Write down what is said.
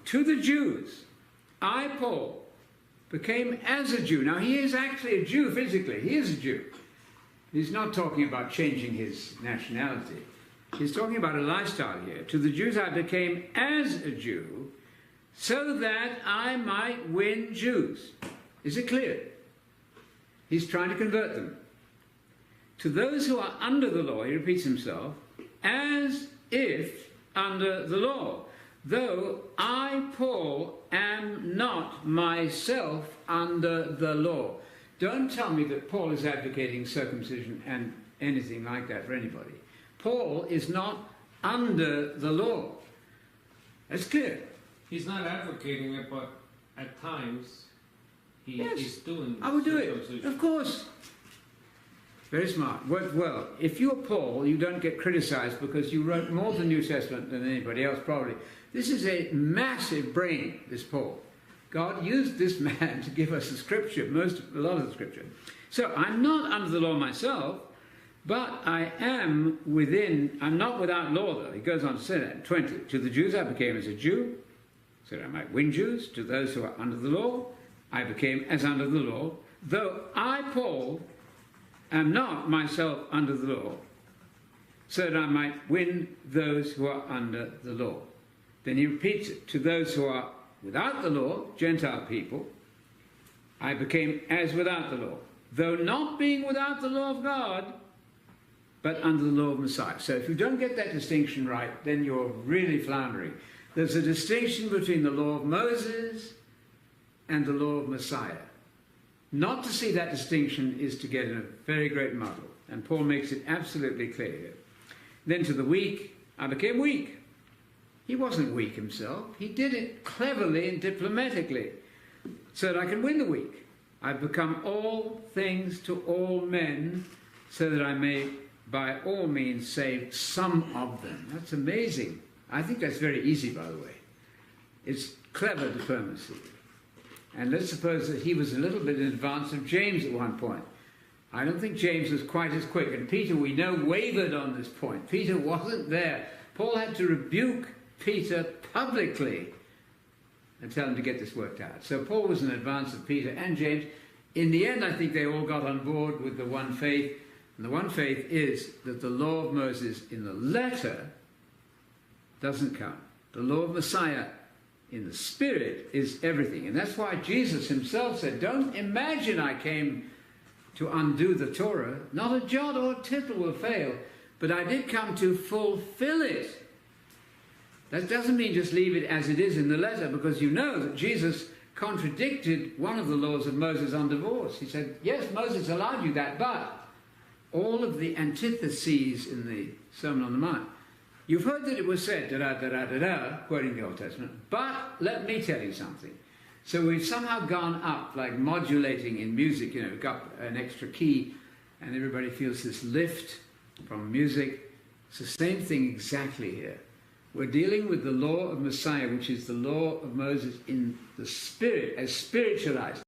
to the Jews, I, Paul, became as a Jew. Now, he is actually a Jew physically. He is a Jew. He's not talking about changing his nationality. He's talking about a lifestyle here. To the Jews I became as a Jew, so that I might win Jews. Is it clear? He's trying to convert them. To those who are under the law, he repeats himself, as if under the law, though I, Paul, am not myself under the law. Don't tell me that Paul is advocating circumcision and anything like that for anybody. Paul is not under the law. That's clear. He's not advocating it, but at times he's doing it. I would do it, of course. Very smart. Worked well. If you're Paul, you don't get criticized because you wrote more of the New Testament than anybody else, probably. This is a massive brain, this Paul. God used this man to give us the scripture, a lot of the scripture. So I'm not under the law myself, but I am within, I'm not without law though. He goes on to say that, 20. To the Jews I became as a Jew, so that I might win Jews. To those who are under the law, I became as under the law, though I, Paul, am not myself under the law, so that I might win those who are under the law. Then he repeats it, to those who are without the law, Gentile people, I became as without the law, though not being without the law of God, but under the law of Messiah. So if you don't get that distinction right, then you're really floundering. There's a distinction between the law of Moses and the law of Messiah. Not to see that distinction is to get in a very great muddle, and Paul makes it absolutely clear here. Then to the weak, I became weak. He wasn't weak himself. He did it cleverly and diplomatically so that I can win the weak. I've become all things to all men so that I may by all means save some of them. That's amazing. I think that's very easy, by the way. It's clever diplomacy. And let's suppose that he was a little bit in advance of James at one point. I don't think James was quite as quick. And Peter, we know, wavered on this point. Peter wasn't there. Paul had to rebuke Peter publicly and tell him to get this worked out. So Paul was in advance of Peter and James. In the end, I think they all got on board with the one faith. And the one faith is that the law of Moses in the letter doesn't count. The law of Messiah in the spirit is everything. And that's why Jesus himself said, don't imagine I came to undo the Torah. Not a jot or a tittle will fail, but I did come to fulfill it. That doesn't mean just leave it as it is in the letter, because you know that Jesus contradicted one of the laws of Moses on divorce. He said, yes, Moses allowed you that, but all of the antitheses in the Sermon on the Mount. You've heard that it was said, da-da-da-da-da-da, quoting the Old Testament, but let me tell you something. So we've somehow gone up, like modulating in music, you know, got an extra key, and everybody feels this lift from music. It's the same thing exactly here. We're dealing with the law of Messiah, which is the law of Moses in the spirit, as spiritualized.